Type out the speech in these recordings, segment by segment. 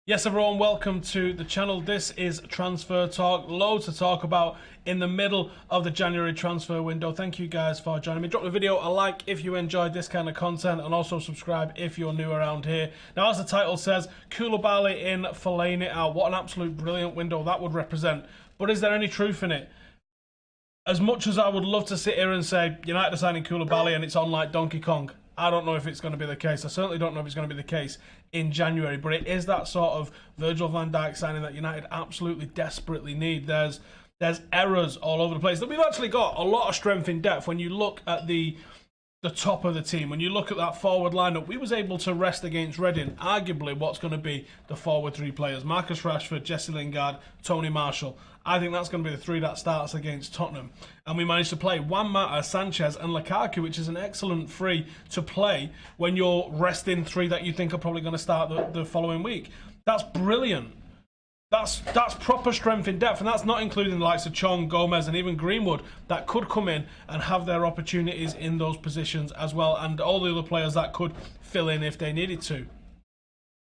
Yes, everyone, welcome to the channel. This is Transfer Talk. Loads to talk about in the middle of the January transfer window. Thank you guys for joining me. Drop the video a like if you enjoyed this kind of content, and also subscribe if you're new around here. Now, as the title says, Koulibaly in, Fellaini out. What an absolute brilliant window that would represent. But is there any truth in it? As much as I would love to sit here and say United are signing Koulibaly and it's on like Donkey Kong, I don't know if it's going to be the case. I certainly don't know if it's going to be the case in January, but it is that sort of Virgil van Dijk signing that United absolutely desperately need. There's errors all over the place. We've actually got a lot of strength in depth when you look at the top of the team. When you look at that forward lineup, we was able to rest against Reading arguably what's going to be the forward three players: Marcus Rashford, Jesse Lingard, Tony Marshall. I think that's going to be the three that starts against Tottenham. And we managed to play Juan Mata, Sanchez and Lukaku, which is an excellent three to play when you're resting three that you think are probably going to start the following week. That's brilliant. That's proper strength in depth, and that's not including the likes of Chong, Gomez, and even Greenwood that could come in and have their opportunities in those positions as well, and all the other players that could fill in if they needed to.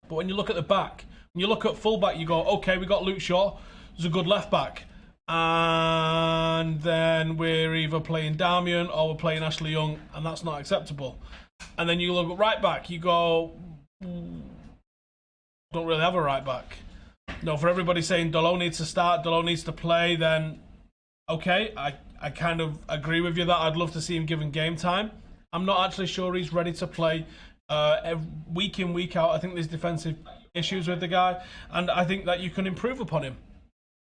But when you look at the back, when you look at fullback, you go, okay, we got Luke Shaw, who's a good left back, and then we're either playing Darmian or we're playing Ashley Young, and that's not acceptable. And then you look at right back, you go, don't really have a right back. No, for everybody saying Dalot needs to start, Dalot needs to play, then okay, I kind of agree with you that I'd love to see him given game time. I'm not actually sure he's ready to play week in, week out. I think there's defensive issues with the guy, and I think that you can improve upon him.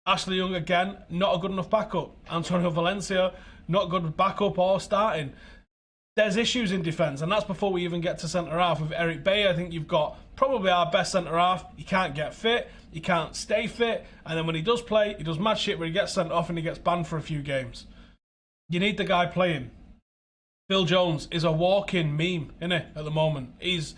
Ashley Young, again, not a good enough backup. Antonio Valencia, not good backup or starting. There's issues in defence, and that's before we even get to centre-half. With Eric Bailly, I think you've got probably our best centre-half. He can't get fit, he can't stay fit, and then when he does play, he does mad shit where he gets sent off and he gets banned for a few games. You need the guy playing. Phil Jones is a walking meme, isn't he, at the moment? He's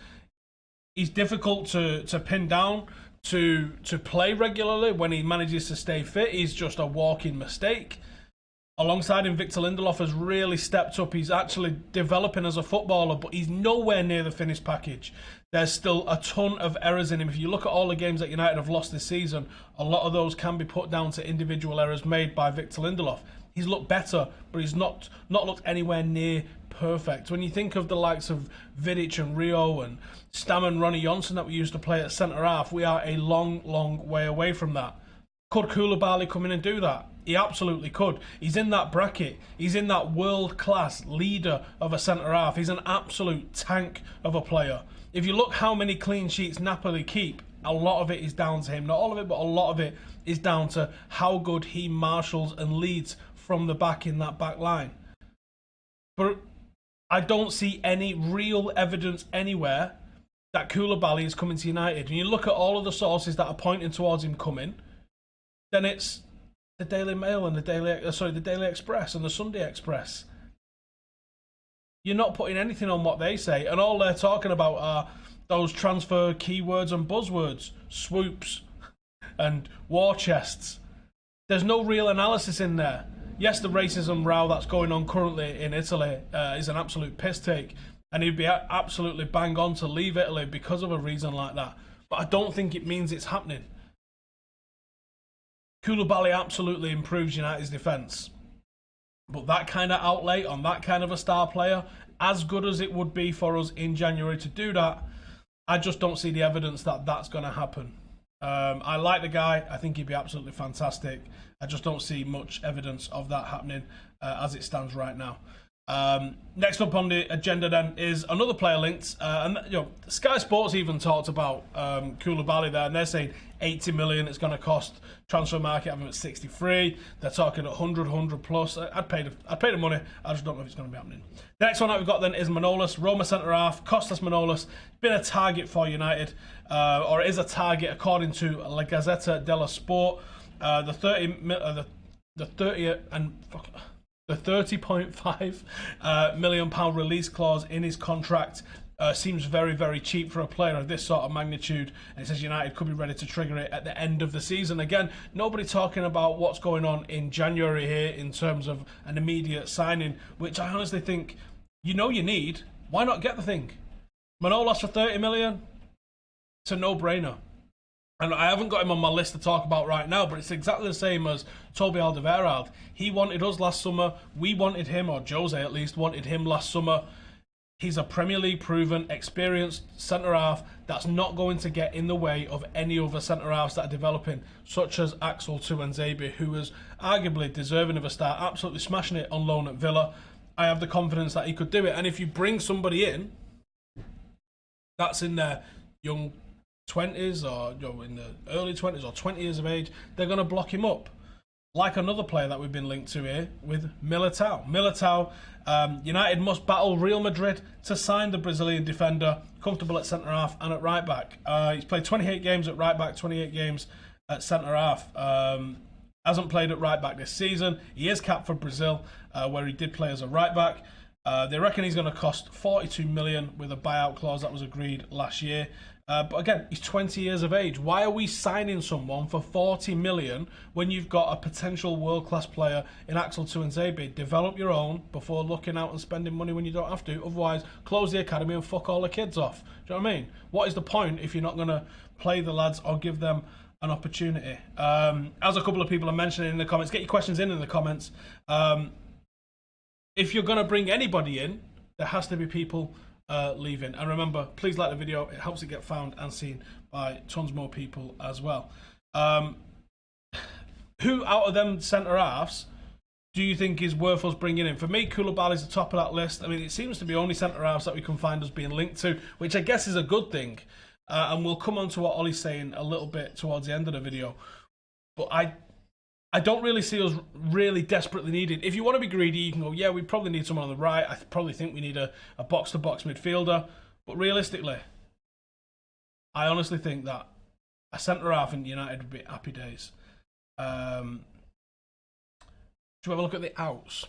difficult to pin down, to play regularly. When he manages to stay fit, he's just a walking mistake. Alongside him, Victor Lindelof has really stepped up. He's actually developing as a footballer, but he's nowhere near the finished package. There's still a ton of errors in him. If you look at all the games that United have lost this season, a lot of those can be put down to individual errors made by Victor Lindelof. He's looked better, but he's not looked anywhere near perfect. When you think of the likes of Vidic and Rio and Stam and Ronnie Johnson that we used to play at centre-half, we are a long, long way away from that. Could Koulibaly come in and do that? He absolutely could. He's in that bracket. He's in that world-class leader of a centre-half. He's an absolute tank of a player. If you look how many clean sheets Napoli keep, a lot of it is down to him. Not all of it, but a lot of it is down to how good he marshals and leads from the back in that back line. But I don't see any real evidence anywhere that Koulibaly is coming to United. When you look at all of the sources that are pointing towards him coming, then it's the Daily Mail and the Daily Express and the Sunday Express. You're not putting anything on what they say, and all they're talking about are those transfer keywords and buzzwords, swoops and war chests. There's no real analysis in there. Yes, the racism row that's going on currently in Italy is an absolute piss take, and he'd be absolutely bang on to leave Italy because of a reason like that. But I don't think it means it's happening. Koulibaly absolutely improves United's defence. But that kind of outlay on that kind of a star player, as good as it would be for us in January to do that, I just don't see the evidence that that's going to happen. I like the guy. I think he'd be absolutely fantastic. I just don't see much evidence of that happening as it stands right now. Next up on the agenda then is another player linked, and Sky Sports even talked about Koulibaly there, and they're saying 80 million it's going to cost. Transfer market having at 63. They're talking 100 plus. I'd pay the money. I just don't know if it's going to be happening. The next one that we've got then is Manolas, Roma centre half. Costas Manolas, been a target for United, or is a target according to La Gazzetta dello Sport. The 30.5 million pound release clause in his contract seems very, very cheap for a player of this sort of magnitude. And it says United could be ready to trigger it at the end of the season. Again, nobody talking about what's going on in January here in terms of an immediate signing, which I honestly think you need. Why not get the thing? Manolas for 30 million? It's a no-brainer. And I haven't got him on my list to talk about right now, but it's exactly the same as Toby Alderweireld. He wanted us last summer. We wanted him, or Jose at least, wanted him last summer. He's a Premier League proven, experienced centre-half that's not going to get in the way of any other centre-halves that are developing, such as Axel Tuanzebe, who is arguably deserving of a start, absolutely smashing it on loan at Villa. I have the confidence that he could do it. And if you bring somebody in that's in their young 20s or in the early 20s or 20 years of age, they're going to block him up. Like another player that we've been linked to here with Militao. United must battle Real Madrid to sign the Brazilian defender, comfortable at centre-half and at right-back. He's played 28 games at right-back, 28 games at centre-half. Hasn't played at right-back this season. He is capped for Brazil, where he did play as a right-back. They reckon he's going to cost 42 million with a buyout clause that was agreed last year. But again, he's 20 years of age. Why are we signing someone for 40 million when you've got a potential world-class player in Axel Tuanzebe? Develop your own before looking out and spending money when you don't have to. Otherwise, close the academy and fuck all the kids off. Do you know what I mean? What is the point if you're not going to play the lads or give them an opportunity? As a couple of people are mentioning in the comments, get your questions in the comments. If you're going to bring anybody in, there has to be people leaving. And remember, please like the video. It helps it get found and seen by tons more people as well. Who out of them centre-halves do you think is worth us bringing in? For me, Koulibaly is the top of that list. I mean, it seems to be only centre-halves that we can find us being linked to, which I guess is a good thing. And we'll come on to what Ollie's saying a little bit towards the end of the video. But I don't really see us really desperately needed. If you want to be greedy, you can go, yeah, we probably need someone on the right. I probably think we need a box-to-box midfielder. But realistically, I honestly think that a centre-half in United would be happy days. Should we have a look at the outs?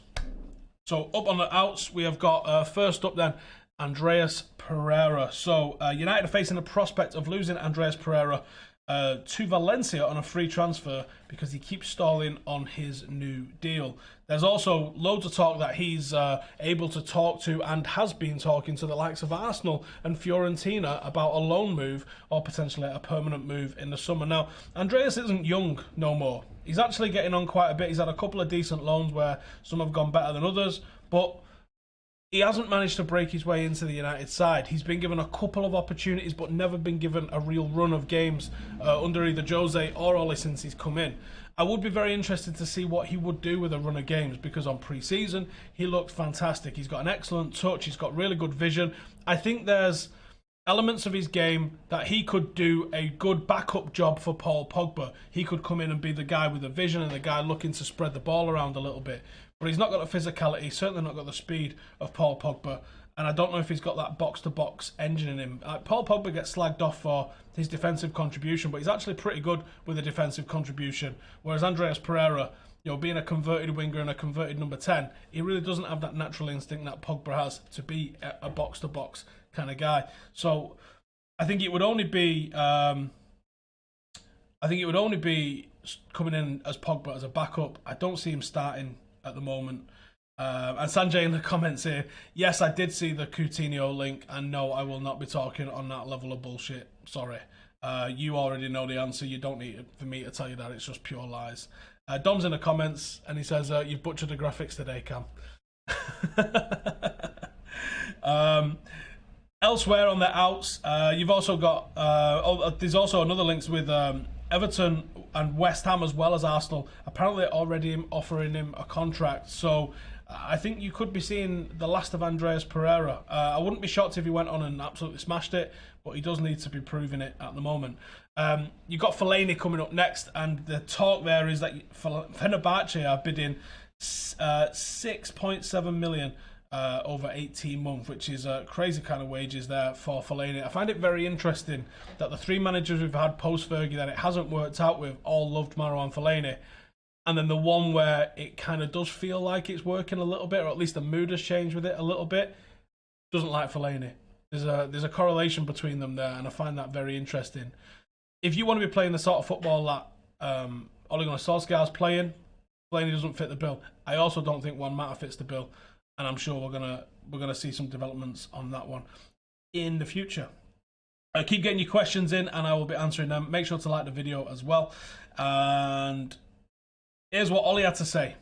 So up on the outs, we have got, first up then, Andreas Pereira. So United are facing the prospect of losing Andreas Pereira to Valencia on a free transfer because he keeps stalling on his new deal. There's also loads of talk that he's able to talk to and has been talking to the likes of Arsenal and Fiorentina about a loan move or potentially a permanent move in the summer. Now, Andreas isn't young no more. He's actually getting on quite a bit. He's had a couple of decent loans where some have gone better than others, but he hasn't managed to break his way into the United side. He's been given a couple of opportunities, but never been given a real run of games under either Jose or Ollie since he's come in. I would be very interested to see what he would do with a run of games, because on pre-season, he looked fantastic. He's got an excellent touch. He's got really good vision. I think there's elements of his game that he could do a good backup job for Paul Pogba. He could come in and be the guy with the vision and the guy looking to spread the ball around a little bit. But he's not got the physicality, certainly not got the speed of Paul Pogba. And I don't know if he's got that box-to-box engine in him. Paul Pogba gets slagged off for his defensive contribution, but he's actually pretty good with a defensive contribution. Whereas Andreas Pereira, being a converted winger and a converted number 10, he really doesn't have that natural instinct that Pogba has to be a box-to-box kind of guy. So I think it would only be coming in as Pogba as a backup. I don't see him starting at the moment. And Sanjay in the comments here, yes, I did see the Coutinho link, and no, I will not be talking on that level of bullshit. Sorry. You already know the answer. You don't need for me to tell you that. It's just pure lies. Dom's in the comments, and he says, you've butchered the graphics today, Cam. Elsewhere on the outs, you've also got, there's also another links with Everton and West Ham as well as Arsenal. Apparently already offering him a contract. So I think you could be seeing the last of Andreas Pereira. I wouldn't be shocked if he went on and absolutely smashed it, but he does need to be proving it at the moment. You've got Fellaini coming up next, and the talk there is that Fenerbahce are bidding 6.7 million over 18 months, which is crazy kind of wages there for Fellaini. I find it very interesting that the three managers we've had post-Fergie that it hasn't worked out with all loved Marouane Fellaini. And then the one where it kind of does feel like it's working a little bit, or at least the mood has changed with it a little bit, doesn't like Fellaini. There's a correlation between them there, and I find that very interesting. If you want to be playing the sort of football that Ole Gunnar Solskjaer's playing, Fellaini doesn't fit the bill. I also don't think Juan Mata fits the bill, and I'm sure we're gonna see some developments on that one in the future. Keep getting your questions in and I will be answering them. Make sure to like the video as well. And here's what Ollie had to say.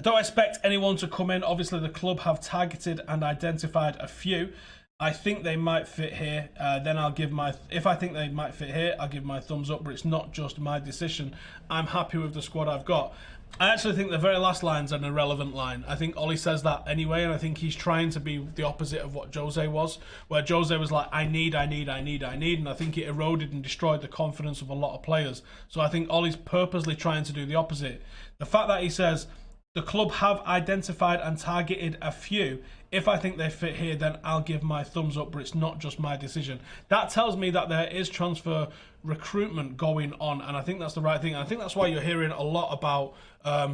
I don't expect anyone to come in. Obviously, the club have targeted and identified a few. I think they might fit here. Then I'll give my... If I think they might fit here, I'll give my thumbs up. But it's not just my decision. I'm happy with the squad I've got. I actually think the very last line's an irrelevant line. I think Ollie says that anyway, and I think he's trying to be the opposite of what Jose was, where Jose was like, I need, and I think it eroded and destroyed the confidence of a lot of players. So I think Ollie's purposely trying to do the opposite. The fact that he says, the club have identified and targeted a few. If I think they fit here, then I'll give my thumbs up, but it's not just my decision. That tells me that there is transfer recruitment going on, and I think that's the right thing. And I think that's why you're hearing a lot about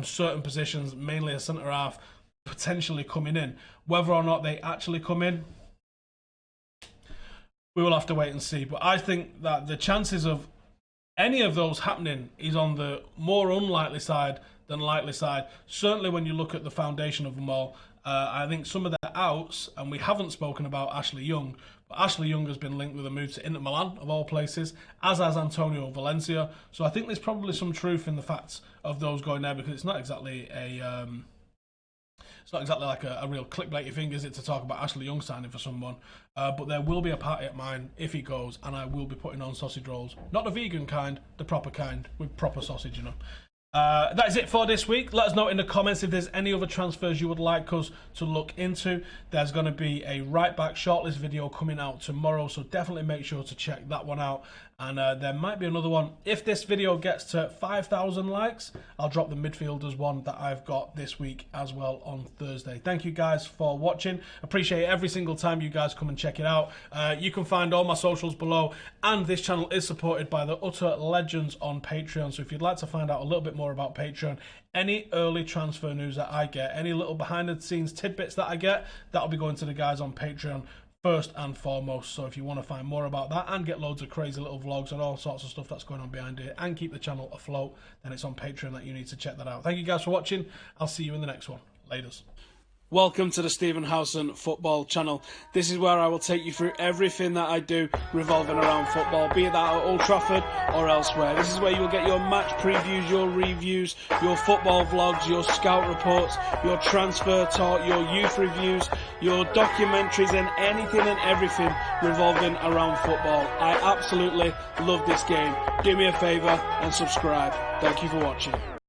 certain positions, mainly a centre-half, potentially coming in. Whether or not they actually come in, we will have to wait and see. But I think that the chances of any of those happening is on the more unlikely side than likely side. Certainly when you look at the foundation of them all. I think some of the outs, and we haven't spoken about Ashley Young, but Ashley Young has been linked with a move to Inter Milan, of all places, as has Antonio Valencia. So I think there's probably some truth in the facts of those going there, because it's not exactly a... it's not exactly like a real clickbaity thing, is it, to talk about Ashley Young signing for someone? But there will be a party at mine if he goes, and I will be putting on sausage rolls. Not the vegan kind, the proper kind, with proper sausage, you know. That is it for this week. Let us know in the comments if there's any other transfers you would like us to look into. There's going to be a right back shortlist video coming out tomorrow, so definitely make sure to check that one out. And there might be another one. If this video gets to 5,000 likes, I'll drop the midfielders one that I've got this week as well on Thursday. Thank you guys for watching. Appreciate it every single time you guys come and check it out. You can find all my socials below, and this channel is supported by the Utter Legends on Patreon. So if you'd like to find out a little bit more about Patreon, any early transfer news that I get, any little behind the scenes tidbits that I get, that'll be going to the guys on Patreon first and foremost. So if you want to find more about that and get loads of crazy little vlogs and all sorts of stuff that's going on behind it and keep the channel afloat, then it's on Patreon that you need to check that out. Thank you guys for watching. I'll see you in the next one. Laters. Welcome to the Stephen Howson football channel. This is where I will take you through everything that I do revolving around football, be it that at Old Trafford or elsewhere. This is where you will get your match previews, your reviews, your football vlogs, your scout reports, your transfer talk, your youth reviews, your documentaries, and anything and everything revolving around football. I absolutely love this game. Do me a favour and subscribe. Thank you for watching.